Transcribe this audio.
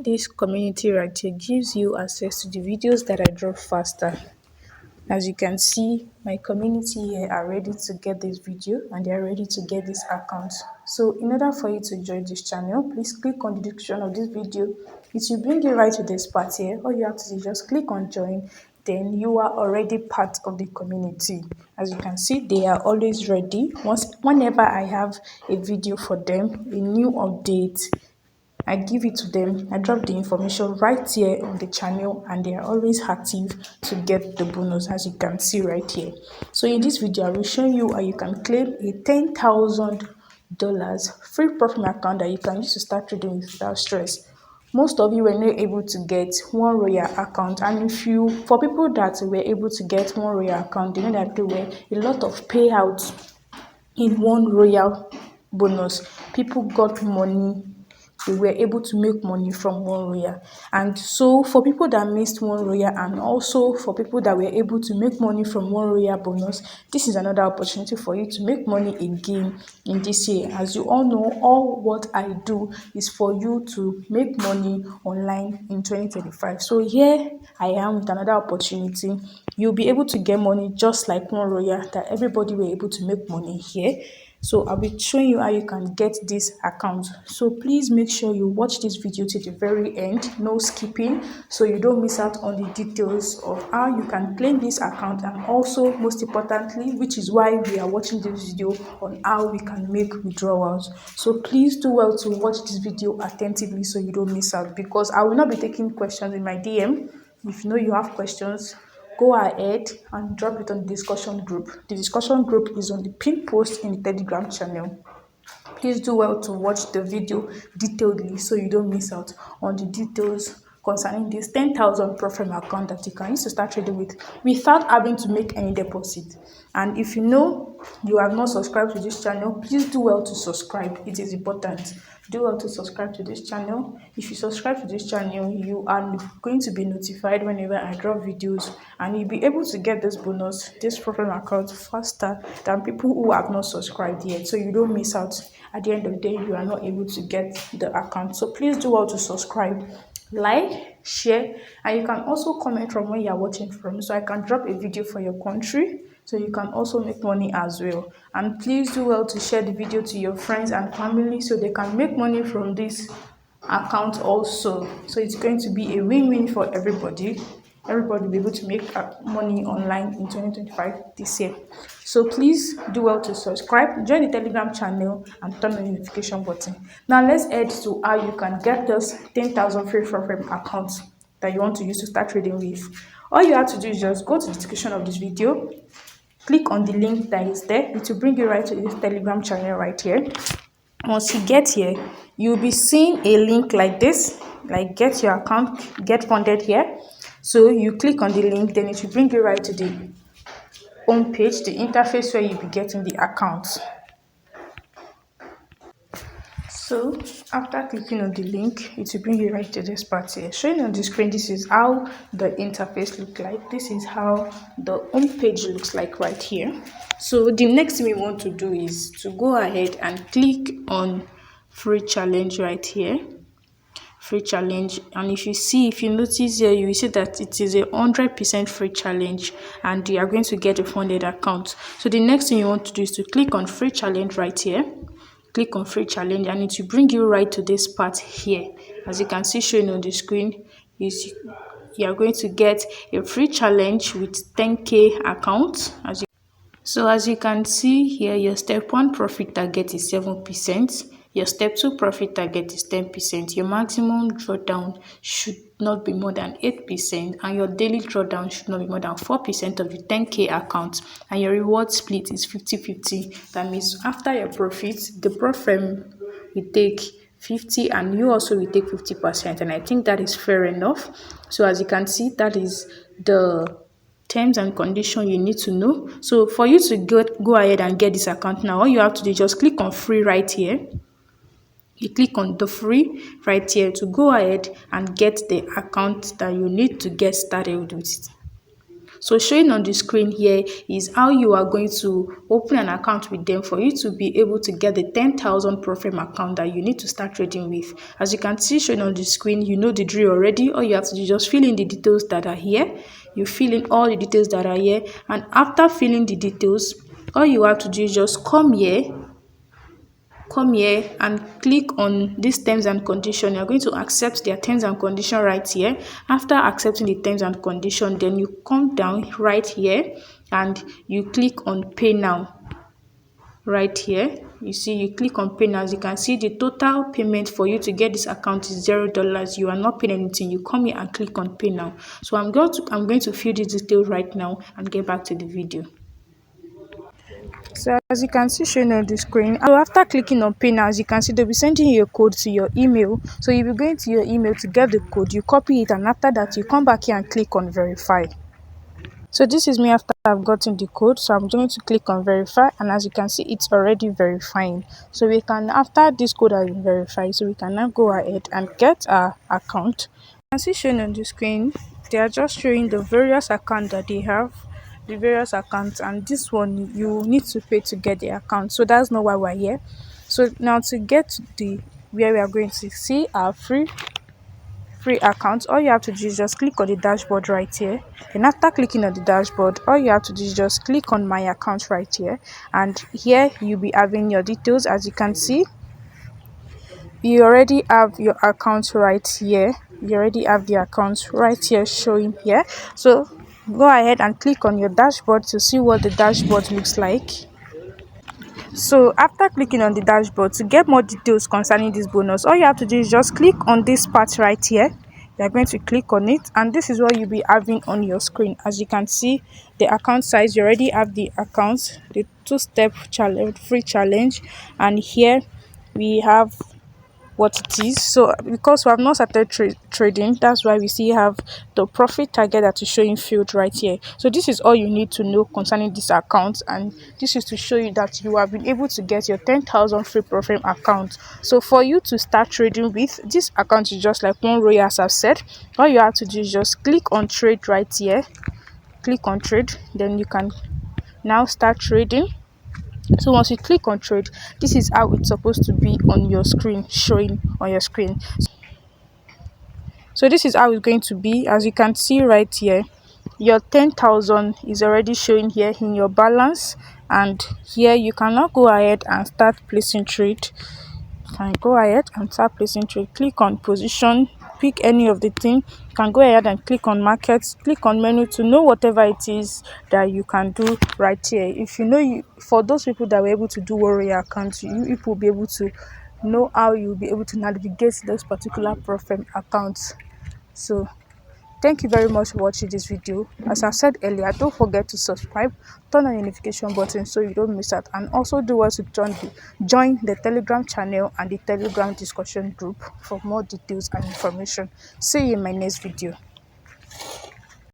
this community right here gives you access to the videos that I drop faster. As you can see, my community here are ready to get this video and they are ready to get this account. So in order for you to join this channel, please click on the description of this video. It will bring you right to this part here. All you have to do is just click on join. Then you are already part of the community. As you can see, they are always ready. Whenever I have a video for them, a new update, I give it to them. I drop the information right here on the channel and they are always active to get the bonus, as you can see right here. So in this video, I will show you how you can claim a $10,000 free profit account that you can use to start trading without stress. Most of you were not able to get one royal account, and for people that were able to get one royal account, they know that there were a lot of payouts in one royal bonus. People got money, they were able to make money from one royal. And so for people that missed one royal, and also for people that were able to make money from one royal bonus, this is another opportunity for you to make money again in this year. As you all know, all what I do is for you to make money online in 2025. So here I am with another opportunity. You'll be able to get money just like one royal that everybody were able to make money here. So I'll be showing you how you can get this account. So please make sure you watch this video to the very end, no skipping, so you don't miss out on the details of how you can claim this account, and also most importantly, which is why we are watching this video, on how we can make withdrawals. So please do well to watch this video attentively so you don't miss out, because I will not be taking questions in my DM. If you know you have questions, go ahead and drop it on the discussion group. The discussion group is on the pinned post in the Telegram channel. Please do well to watch the video detailedly so you don't miss out on the details concerning this 10,000 profit account that you can use to start trading with without having to make any deposit. And if you know you have not subscribed to this channel, please do well to subscribe. It is important. Do well to subscribe to this channel. If you subscribe to this channel, you are going to be notified whenever I drop videos, and you'll be able to get this bonus, this profit account, faster than people who have not subscribed yet, so you don't miss out. At the end of the day, you are not able to get the account. So please do well to subscribe, like, share, and you can also comment from where you are watching from, so I can drop a video for your country, so you can also make money as well. And please do well to share the video to your friends and family so they can make money from this account also. So it's going to be a win-win for everybody. Everybody will be able to make money online in 2025 this year. So please do well to subscribe, join the Telegram channel, and turn on the notification button. Now let's head to how you can get those 10,000 free profit accounts that you want to use to start trading with. All you have to do is just go to the description of this video, click on the link that is there. It will bring you right to this Telegram channel right here. Once you get here, you'll be seeing a link like this, like get your account, get funded here. So you click on the link, then it will bring you right to the home page, the interface where you'll be getting the account. So after clicking on the link, it will bring you right to this part here. Showing on the screen, this is how the interface looks like. This is how the home page looks like right here. So the next thing we want to do is to go ahead and click on free challenge right here. Free challenge, and if you notice here, you will see that it is a 100% free challenge and you are going to get a funded account. So the next thing you want to do is to click on free challenge right here. Click on free challenge and it will bring you right to this part here. As you can see showing on the screen, is you are going to get a free challenge with 10k account. As you can see here, your step 1 profit target is 7%. Your step 2 profit target is 10%. Your maximum drawdown should not be more than 8%, and your daily drawdown should not be more than 4% of the 10k account. And your reward split is 50-50. That means after your profits, the profit will take 50 and you also will take 50%. And I think that is fair enough. So as you can see, that is the terms and conditions you need to know. So for you to go ahead and get this account now, all you have to do is just click on free right here. You click on the free right here to go ahead and get the account that you need to get started with. So showing on the screen here is how you are going to open an account with them for you to be able to get the 10,000 profit account that you need to start trading with. As you can see showing on the screen, you know the drill already. All you have to do is just fill in the details that are here. You fill in all the details that are here, and after filling the details, all you have to do is just come here and click on this terms and condition. You're going to accept their terms and condition right here. After accepting the terms and condition, then you come down right here and you click on pay now. Right here you see, you click on pay now. As you can see, the total payment for you to get this account is $0. You are not paying anything. You come here and click on pay now. So I'm going to fill this detail right now and get back to the video. So as you can see showing on the screen, so after clicking on pay now, as you can see, they'll be sending you a code to your email. So you'll be going to your email to get the code, you copy it, and after that you come back here and click on verify. So this is me after I've gotten the code. So I'm going to click on verify, and as you can see, it's already verifying. So we can, after this code has been verified, so we can now go ahead and get our account. As you shown on the screen, they are just showing the various accounts that they have, the various accounts, and this one you need to pay to get the account. So that's not why we're here. So now to get to the where we are going to see our free account, all you have to do is just click on the dashboard right here. And after clicking on the dashboard, all you have to do is just click on my account right here, and here you'll be having your details. As you can see, you already have your account right here. You already have the account right here showing here. So go ahead and click on your dashboard to see what the dashboard looks like. So after clicking on the dashboard, to get more details concerning this bonus, all you have to do is just click on this part right here. You're going to click on it, and this is what you'll be having on your screen. As you can see, the account size, you already have the account, the two-step challenge, free challenge, and here we have what it is. So because we have not started trading, that's why we still have the profit target that is showing field right here. So this is all you need to know concerning this account, and this is to show you that you have been able to get your 10,000 free profit account. So for you to start trading with this account, is just like one royal, as I've said. All you have to do is just click on trade right here, click on trade, then you can now start trading. So once you click on trade, this is how it's supposed to be on your screen, showing on your screen. So this is how it's going to be. As you can see right here, your 10,000 is already showing here in your balance, and here you can now go ahead and start placing trade. You can go ahead and start placing trade. Click on position, pick any of the thing. You can go ahead and click on markets, click on menu to know whatever it is that you can do right here. If you know, for those people that were able to do warrior accounts, you will be able to know how you'll be able to navigate those particular profit accounts. So thank you very much for watching this video. As I said earlier, don't forget to subscribe, turn on the notification button so you don't miss out, and also do also join the Telegram channel and the Telegram discussion group for more details and information. See you in my next video.